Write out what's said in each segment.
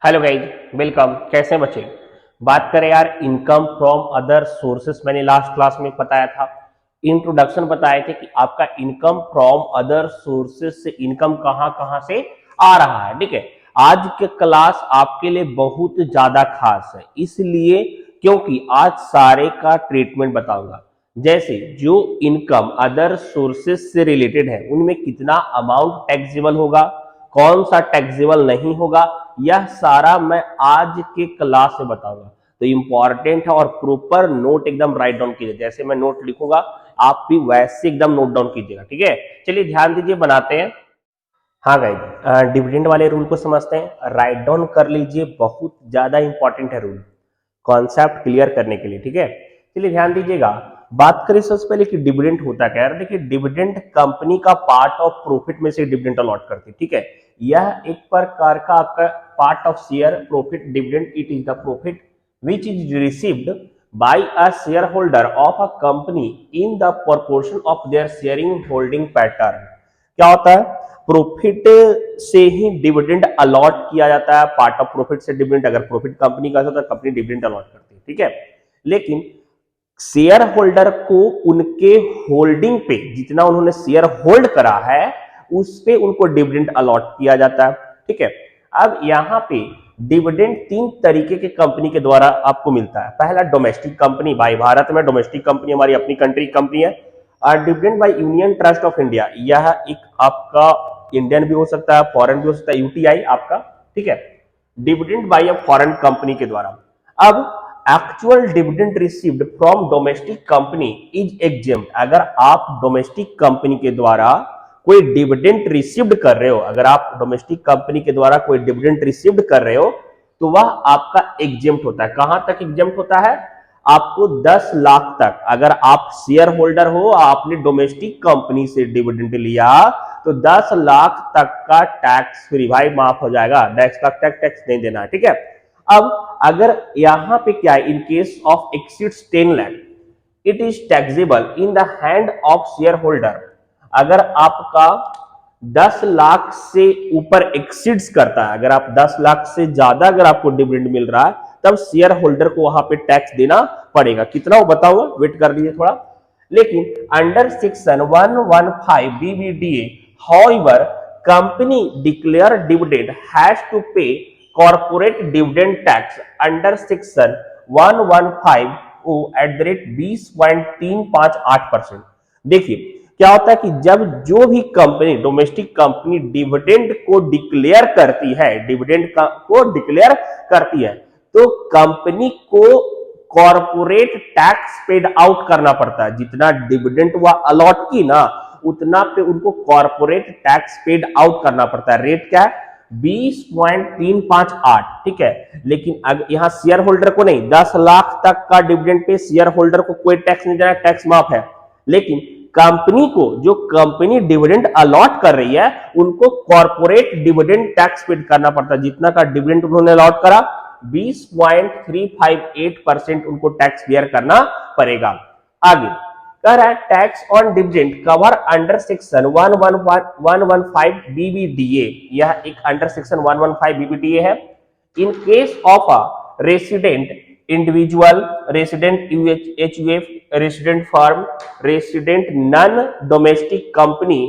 Hello guys, welcome. कैसे हैं बच्चे? बात करें यार इनकम फ्रॉम अदर सोर्सेस। मैंने लास्ट क्लास में बताया था, इंट्रोडक्शन बताए थे कि आपका इनकम फ्रॉम अदर सोर्सेस से इनकम कहां कहां से आ रहा है। ठीक है, आज के क्लास आपके लिए बहुत ज्यादा खास है, इसलिए क्योंकि आज सारे का ट्रीटमेंट बताऊंगा। जैसे जो इनकम अदर सोर्सेस से रिलेटेड है उनमें कितना अमाउंट टैक्सेबल होगा, कौन सा टैक्सेबल नहीं होगा, यह सारा मैं आज के क्लास में बताऊंगा। तो इंपॉर्टेंट है और प्रॉपर नोट एकदम राइट डाउन कीजिए। जैसे मैं नोट लिखूंगा आप भी वैसे एकदम नोट डाउन कीजिएगा। ठीक है, चलिए ध्यान दीजिए, बनाते हैं। हाँ गाइज, डिविडेंड वाले रूल को समझते हैं, राइट डाउन कर लीजिए, बहुत ज्यादा इंपॉर्टेंट है रूल कॉन्सेप्ट क्लियर करने के लिए। ठीक है, चलिए ध्यान दीजिएगा। बात करें सबसे पहले कि डिविडेंड होता क्या है। देखिए, डिविडेंड कंपनी का पार्ट ऑफ प्रॉफिट में से डिविडेंड अलॉट करती है। ठीक है, यह एक प्रकार का आपका part of share profit dividend. It is the profit which is received by a shareholder of a company in the proportion of their sharing holding pattern। क्या होता है? प्रॉफिट से ही डिविडेंड अलॉट किया जाता है। पार्ट ऑफ प्रॉफिट से dividend, अगर profit company का होता है तो कंपनी डिविडेंड अलॉट करती है। ठीक है, लेकिन शेयर होल्डर को उनके होल्डिंग पे, जितना उन्होंने शेयर होल्ड करा है उस पे उनको डिविडेंड अलॉट किया जाता है। ठीक है, अब यहां पे डिविडेंड तीन तरीके के कंपनी के द्वारा आपको मिलता है। पहला डोमेस्टिक कंपनी, भाई भारत में डोमेस्टिक कंपनी हमारी अपनी कंट्री की कंपनी है। और dividend by union trust of India, यह एक आपका इंडियन भी हो सकता है, फॉरेन भी हो सकता है, यूटीआई आपका। ठीक है, dividend by a foreign company के द्वारा। अब actual dividend received from domestic company is exempt. अगर आप डोमेस्टिक कंपनी के द्वारा कोई डिविडेंड रिसीव्ड कर रहे हो, अगर आप डोमेस्टिक कंपनी के द्वारा कोई डिविडेंड रिसीव्ड कर रहे हो तो वह आपका एग्जेम्प्ट होता है। कहां तक एग्जेम्प्ट होता है? आपको 10 लाख तक। अगर आप शेयर होल्डर हो, आपने डोमेस्टिक कंपनी से डिविडेंड लिया तो 10 लाख तक का टैक्स फ्री, भाई माफ हो जाएगा, टैक्स का टैक्स नहीं देना है। ठीक है, अब अगर यहां पे क्या है, in case of exceeds 10 lakh it is taxable in the hand of share holder. अगर आपका 10 लाख से ऊपर एक्सीड्स करता है, अगर आप 10 लाख से ज्यादा अगर आपको डिविडेंड मिल रहा है तब शेयर होल्डर को वहां पे टैक्स देना पड़ेगा। कितना वो बताऊंगा, वेट कर लीजिए थोड़ा। लेकिन under section 115 BBDA however company declare dividend has to pay corporate dividend tax under section 115 at the rate 20.358%। देखिए क्या होता है कि जब जो भी कंपनी, डोमेस्टिक कंपनी डिविडेंड को डिक्लेयर करती है, डिविडेंड को डिक्लेयर करती है तो कंपनी को कॉर्पोरेट टैक्स पेड आउट करना पड़ता है। जितना डिविडेंड वह अलॉट की ना उतना पे उनको कॉर्पोरेट टैक्स पेड आउट करना पड़ता है। रेट क्या है? 20.358। ठीक है, लेकिन अगर यहां शेयर होल्डर को नहीं, 10 लाख तक का डिविडेंड पे शेयर होल्डर को कोई टैक्स नहीं देना, टैक्स माफ है। लेकिन कंपनी को, जो कंपनी डिविडेंड अलॉट कर रही है उनको कॉर्पोरेट डिविडेंड टैक्स पेड करना पड़ता है। जितना का डिविडेंड उन्होंने अलॉट करा 20.358% उनको टैक्स क्लियर करना पड़ेगा। आगे कह रहा है tax on dividend cover under section 115 BBDA. यह एक अंडर सेक्शन 115 बीबीडीए है। In case of a resident individual, resident UHUF, resident firm, resident non domestic company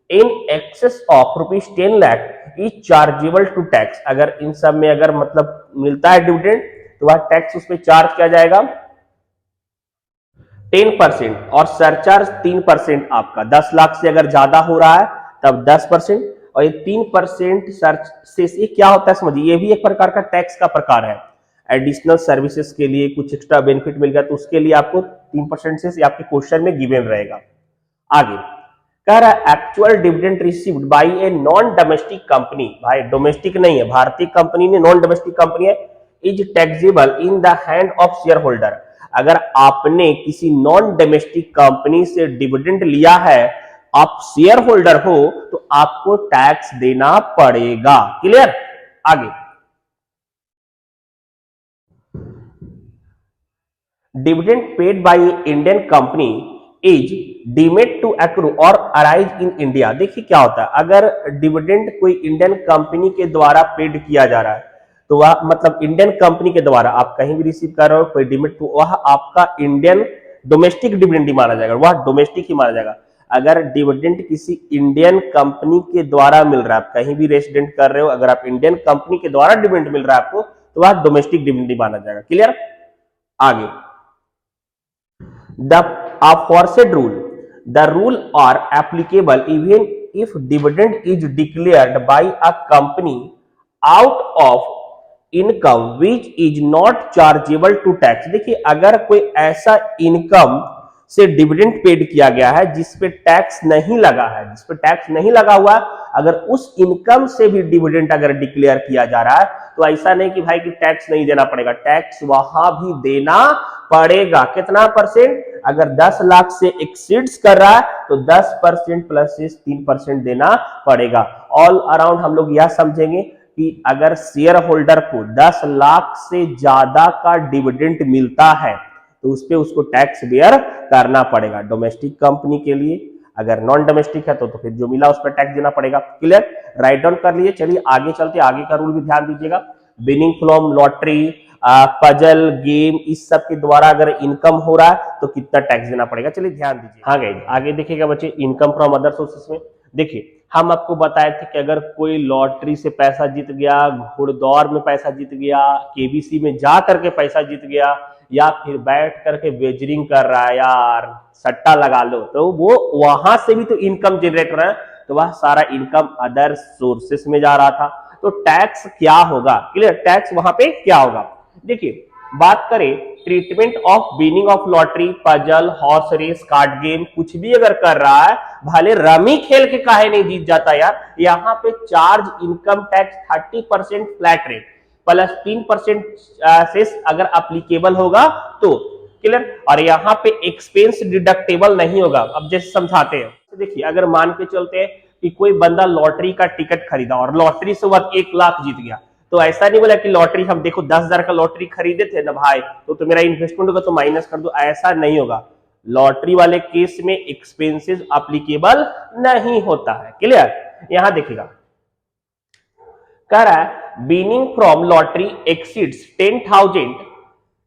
in excess of ₹10 lakh is chargeable to tax. अगर इन सब में अगर मतलब मिलता है डिविडेंड तो वह टैक्स उस पर चार्ज किया जाएगा 10% और सरचार्ज 3% आपका। 10 लाख से अगर ज्यादा हो रहा है तब 10% और ये 3% सर्च से ये क्या होता है समझिए, ये भी एक प्रकार का टैक्स का प्रकार है। एडिशनल सर्विसेज के लिए कुछ एक्स्ट्रा बेनिफिट मिल गया तो उसके लिए आपको 3% से आपके क्वेश्चन में गिवन रहेगा। आगे कह रहा है actual dividend received by a non domestic company, भाई डोमेस्टिक नहीं है, भारतीय कंपनी ने, नॉन डोमेस्टिक कंपनी है, is taxable in the hand of share holder. अगर आपने किसी नॉन डोमेस्टिक कंपनी से डिविडेंड लिया है, आप शेयर होल्डर हो तो आपको टैक्स देना पड़ेगा। क्लियर? आगे dividend paid by Indian company is deemed to accrue और अराइज इन इंडिया। देखिए क्या होता है, अगर डिविडेंड कोई इंडियन कंपनी के द्वारा पेड किया जा रहा है तो वह मतलब इंडियन कंपनी के द्वारा आप कहीं भी रिसीव कर रहे हो कोई डिविडेंड, तो वह आपका इंडियन डोमेस्टिक डिविडेंड ही माना जाएगा, वह डोमेस्टिक ही माना जाएगा। अगर डिविडेंड किसी इंडियन कंपनी के द्वारा मिल रहा है, आप कहीं भी रेसिडेंट कर रहे हो, अगर आप इंडियन कंपनी के द्वारा डिविडेंड मिल रहा है आपको, तो वह डोमेस्टिक डिविडेंड ही माना जाएगा। क्लियर? आगे the aforesaid rule, the rule are applicable even if dividend is declared by a company out of income which is not chargeable to tax. देखिए अगर कोई ऐसा इनकम से डिविडेंड पेड किया गया है जिस पे टैक्स नहीं लगा है, जिस पे टैक्स नहीं लगा हुआ, अगर उस इनकम से भी डिविडेंड अगर डिक्लेयर किया जा रहा है, तो ऐसा नहीं कि भाई कि टैक्स नहीं देना पड़ेगा, टैक्स वहां भी देना पड़ेगा। कितना परसेंट? अगर 10 लाख से एक्सीड्स कर रहा है तो 10% प्लस 3% देना पड़ेगा। ऑल अराउंड हम लोग यह समझेंगे कि अगर शेयर होल्डर को 10 लाख से ज्यादा का डिविडेंड मिलता है तो उस पे उसको टैक्स बेयर करना पड़ेगा। डोमेस्टिक कंपनी के लिए, अगर नॉन डोमेस्टिक है तो फिर जो मिला उस पर टैक्स देना पड़ेगा। क्लियर? राइट डाउन कर लिए। चलिए आगे चलते, आगे का रूल भी ध्यान दीजिएगा। Winning from lottery, puzzle, game, इस सब के द्वारा अगर इनकम हो रहा है तो कितना टैक्स देना पड़ेगा, चलिए ध्यान दीजिए। हाँ गाइस, आगे देखिएगा बच्चे, इनकम फ्रॉम अदर सोर्सेस में देखिए हम आपको बताए थे कि अगर कोई लॉटरी से पैसा जीत गया, घुड़दौड़ में पैसा जीत गया, केबीसी में जा करके पैसा जीत गया, या फिर बैठ करके वेजरिंग कर रहा है, यार सट्टा लगा लो, तो वो वहां से भी तो इनकम जनरेट हो रहा है, तो वह सारा इनकम अदर सोर्सेस में जा रहा था। तो टैक्स क्या होगा? क्लियर? टैक्स वहां पे क्या होगा? देखिए बात करें treatment of winning of lottery, puzzle, horse race, card game, कुछ भी अगर कर रहा है, भले रमी खेल के काहे नहीं जीत जाता यार, यहाँ पे charge income tax 30% flat rate plus 3% cess अगर अप्लीकेबल होगा तो। क्लियर? और यहाँ पे एक्सपेंस डिडक्टेबल नहीं होगा। अब जैसे समझाते हैं, देखिए अगर मान के चलते हैं कि कोई बंदा लॉटरी का टिकट खरीदा और लॉटरी से वह 1 लाख जीत गया, तो ऐसा नहीं बोला कि लॉटरी हम देखो 10,000 का लॉटरी खरीदे थे ना भाई, तो मेरा इन्वेस्टमेंट होगा तो माइनस कर दो, ऐसा नहीं होगा। लॉटरी वाले केस में एक्सपेंसेस अप्लीकेबल नहीं होता है। क्लियर? यहां देखिएगा कह रहा है winning from lottery exceeds 10,000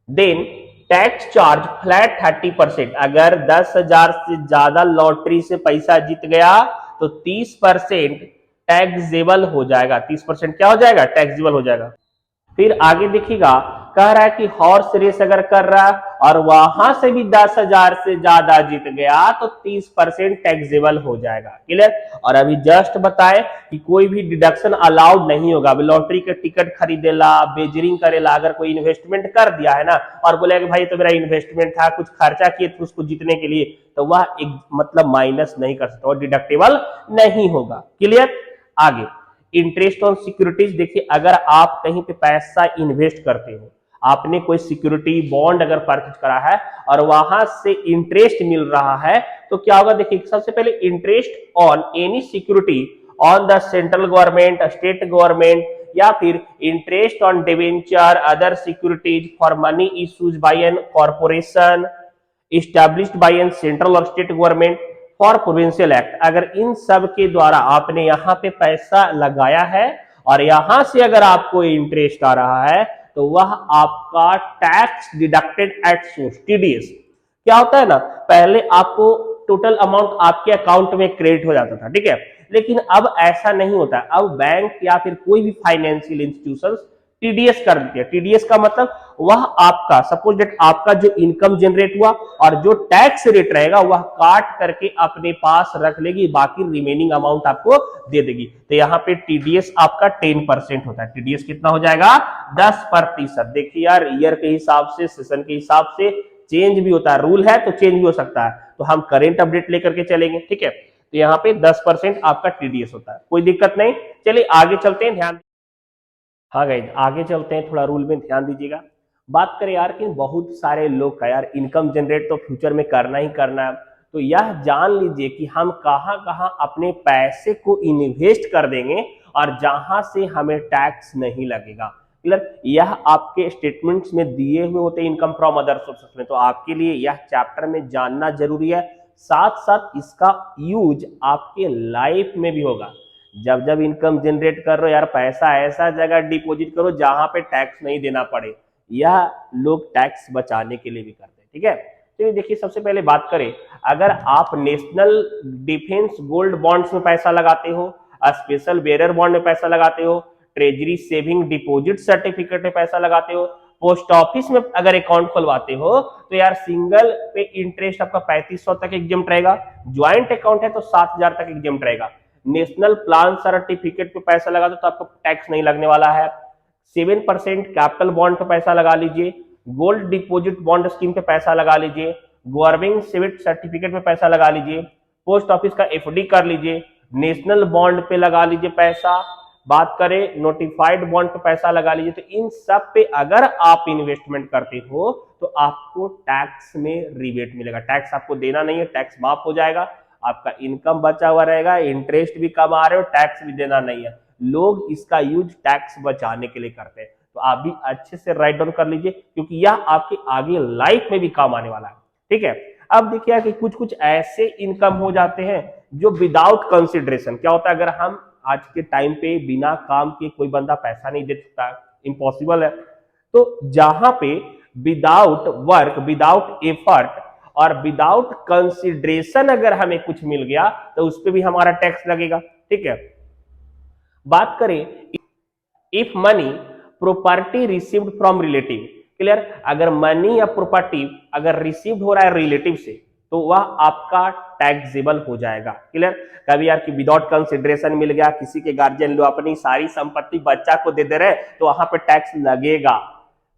then tax charge flat 30%। अगर 10,000 से ज्यादा लॉटरी से पैसा जीत गया तो 30% टैक्सेबल हो जाएगा। 30% क्या हो जाएगा? टैक्सेबल हो जाएगा। फिर आगे देखिएगा कह रहा है कि हॉर्स रेस अगर कर रहा है और वहां से भी 10,000 से ज्यादा जीत गया तो 30% टैक्सेबल हो जाएगा। क्लियर? और अभी जस्ट बताए कि कोई भी डिडक्शन अलाउड नहीं होगा। अभी लॉटरी के टिकट खरीदेला, बेजरिंग करेला, अगर कोई इन्वेस्टमेंट कर दिया है ना और बोले कि भाई तो मेरा इन्वेस्टमेंट था, कुछ खर्चा किए थे उसको जीतने के लिए, तो वह एक मतलब माइनस नहीं कर सकता और डिडक्टेबल नहीं होगा। क्लियर? आगे इंटरेस्ट ऑन सिक्योरिटीज, देखिए अगर आप कहीं पे पैसा इन्वेस्ट करते हो, आपने कोई सिक्योरिटी बॉन्ड अगर परचेज करा है और वहां से इंटरेस्ट मिल रहा है तो क्या होगा? देखिए सबसे पहले interest on any security on the central government, state government, या फिर interest on debenture, other securities for money issues by an corporation established by an central और state government for provincial act. अगर इन सब के द्वारा आपने यहाँ पे पैसा लगाया है और यहां से अगर आपको इंटरेस्ट आ रहा है तो वह आपका tax deducted at source, TDS. क्या होता है ना, पहले आपको टोटल अमाउंट आपके अकाउंट में क्रेडिट हो जाता था, ठीक है, लेकिन अब ऐसा नहीं होता। अब बैंक या फिर कोई भी फाइनेंशियल इंस्टीट्यूशन टीडीएस कर देती है। टीडीएस का मतलब वह आपका सपोज डेट आपका जो इनकम जनरेट हुआ और जो टैक्स रेट रहेगा वह काट करके अपने पास रख लेगी, बाकी रिमेनिंग अमाउंट आपको दे देगी। तो यहाँ पे टीडीएस आपका 10% होता है। टीडीएस कितना हो जाएगा? 10%। देखिए यार ईयर के हिसाब से, सेशन के हिसाब से चेंज भी होता है, रूल है तो चेंज भी हो सकता है, तो हम करेंट अपडेट लेकर के चलेंगे, ठीक है। तो यहाँ पे 10% आपका टीडीएस होता है, कोई दिक्कत नहीं। चलिए आगे चलते हैं, ध्यान। हाँ गाइस आगे चलते हैं, थोड़ा रूल में ध्यान दीजिएगा। बात करें यार कि बहुत सारे लोग का यार इनकम जनरेट तो फ्यूचर में करना ही करना है, तो यह जान लीजिए कि हम कहां कहां अपने पैसे को इन्वेस्ट कर देंगे और जहां से हमें टैक्स नहीं लगेगा। क्लियर? यह आपके स्टेटमेंट्स में दिए हुए होते हैं इनकम फ्रॉम अदर सोर्सेस में, तो आपके लिए यह चैप्टर में जानना जरूरी है। साथ साथ इसका यूज आपके लाइफ में भी होगा। जब जब इनकम जनरेट कर रहे हो यार, पैसा ऐसा जगह डिपॉजिट करो जहां पे टैक्स नहीं देना पड़े। यह लोग टैक्स बचाने के लिए भी करते हैं, ठीक है। तो देखिए सबसे पहले बात करें, अगर आप नेशनल डिफेंस गोल्ड बॉन्ड्स में पैसा लगाते हो, स्पेशल बेरर बॉन्ड में पैसा लगाते हो, ट्रेजरी सेविंग डिपॉजिट सर्टिफिकेट में पैसा लगाते हो, पोस्ट ऑफिस में अगर अकाउंट खुलवाते हो, तो यार सिंगल पे इंटरेस्ट आपका 3500 तक एग्जम्प्ट रहेगा, ज्वाइंट अकाउंट है तो 7000 तक एग्जम्प्ट रहेगा। नेशनल प्लान सर्टिफिकेट पे पैसा लगा दो तो आपको टैक्स नहीं लगने वाला है। 7% कैपिटल बॉन्ड पे पैसा लगा लीजिए, गोल्ड डिपॉजिट बॉन्ड स्कीम पे पैसा लगा लीजिए, गवर्नमेंट सिविल सर्टिफिकेट पे पैसा लगा लीजिए, पोस्ट ऑफिस का एफडी कर लीजिए, नेशनल बॉन्ड पे लगा लीजिए पैसा, बात करें नोटिफाइड बॉन्ड पे पैसा लगा लीजिए। तो इन सब पे अगर आप इन्वेस्टमेंट करते हो तो आपको टैक्स में रिबेट मिलेगा, टैक्स आपको देना नहीं है, टैक्स माफ हो जाएगा, आपका इनकम बचा हुआ रहेगा, इंटरेस्ट भी कम आ रहे हो, टैक्स भी देना नहीं है। लोग इसका यूज टैक्स बचाने के लिए करते हैं, तो आप भी अच्छे से राइट डाउन कर लीजिए, क्योंकि यह आपके आगे लाइफ में भी काम आने वाला है, ठीक है। अब देखिए कि कुछ कुछ ऐसे इनकम हो जाते हैं जो विदाउट कंसिडरेशन, क्या होता है, अगर हम आज के टाइम पे बिना काम के कोई बंदा पैसा नहीं दे सकता, इम्पॉसिबल है। तो जहां पे विदाउट वर्क, विदाउट एफर्ट और विदाउट कंसिडरेशन अगर हमें कुछ मिल गया तो उस पर भी हमारा टैक्स लगेगा, ठीक है। बात करें if money property received from relative, clear, अगर मनी या प्रॉपर्टी अगर रिसीव्ड हो रहा है रिलेटिव से तो वह आपका टैक्सेबल हो जाएगा, क्लियर। कभी यार कि विदाउट कंसिडरेशन मिल गया, किसी के गार्जियन लो अपनी सारी संपत्ति बच्चा को दे दे रहे तो वहां पे टैक्स लगेगा,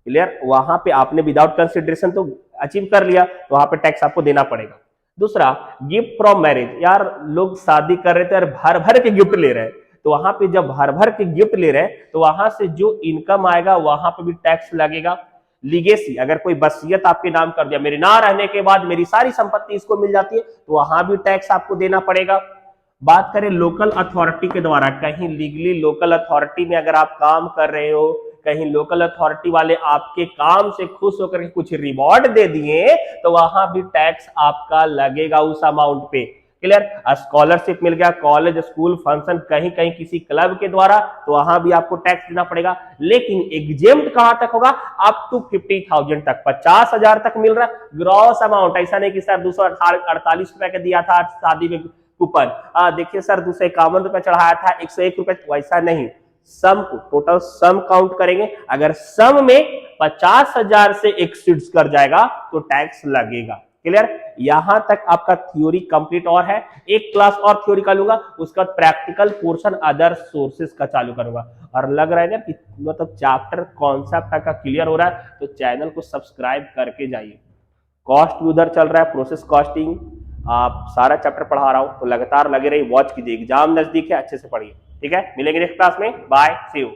क्लियर। वहां पे आपने विदाउट कंसिडरेशन तो अचीव कर लिया तो वहां पे टैक्स आपको देना पड़ेगा। दूसरा, गिफ्ट फ्रॉम मैरिज, यार लोग शादी कर रहे थे और भर भर के गिफ्ट ले रहे हैं, तो वहां पे जब भर भर के गिफ्ट ले रहे हैं तो वहां से जो इनकम आएगा वहां पे भी टैक्स लगेगा। लीगेसी, अगर कोई वसीयत आपके नाम कर दिया, मेरे ना रहने के बाद मेरी सारी संपत्ति इसको मिल जाती है, तो वहां भी टैक्स आपको देना पड़ेगा। बात करें लोकल अथॉरिटी के द्वारा, कहीं लीगली लोकल अथॉरिटी में अगर आप काम कर रहे हो, कहीं लोकल अथॉरिटी वाले आपके काम से खुश होकर के कुछ रिवॉर्ड दे दिए तो वहां भी टैक्स आपका लगेगा उस अमाउंट पे, क्लियर। स्कॉलरशिप मिल गया, कॉलेज स्कूल फंक्शन कहीं कहीं किसी क्लब के द्वारा, तो वहां भी आपको टैक्स देना पड़ेगा। लेकिन एग्जेम्प्ट कहां तक होगा, अप टू 50,000 तक, 50,000 तक मिल रहा है ग्रॉस अमाउंट। ऐसा नहीं कि सर 248 रुपए का दिया था शादी में कूपन, देखिए सर 251 रुपए चढ़ाया था, 101 रुपए, वैसा नहीं, सम को टोटल सम काउंट करेंगे। अगर सम में 50,000 से एक्सीड्स कर जाएगा तो टैक्स लगेगा, क्लियर। यहां तक आपका थ्योरी कंप्लीट और है, एक क्लास और थ्योरी का लूंगा, उसका प्रैक्टिकल पोर्शन अदर सोर्सेस का चालू करूंगा। और लग रहा है ना कि मतलब चैप्टर कॉन्सेप्ट का क्लियर हो रहा है, तो चैनल को सब्सक्राइब करके जाइए। कॉस्ट भी उधर चल रहा है, प्रोसेस कॉस्टिंग, आप सारा चैप्टर पढ़ा रहा हूं, तो लगातार लगे रहिए, वॉच कीजिए, एग्जाम नजदीक है, अच्छे से पढ़िए, ठीक है। मिलेंगे नेक्स्ट क्लास में, बाय, सी यू।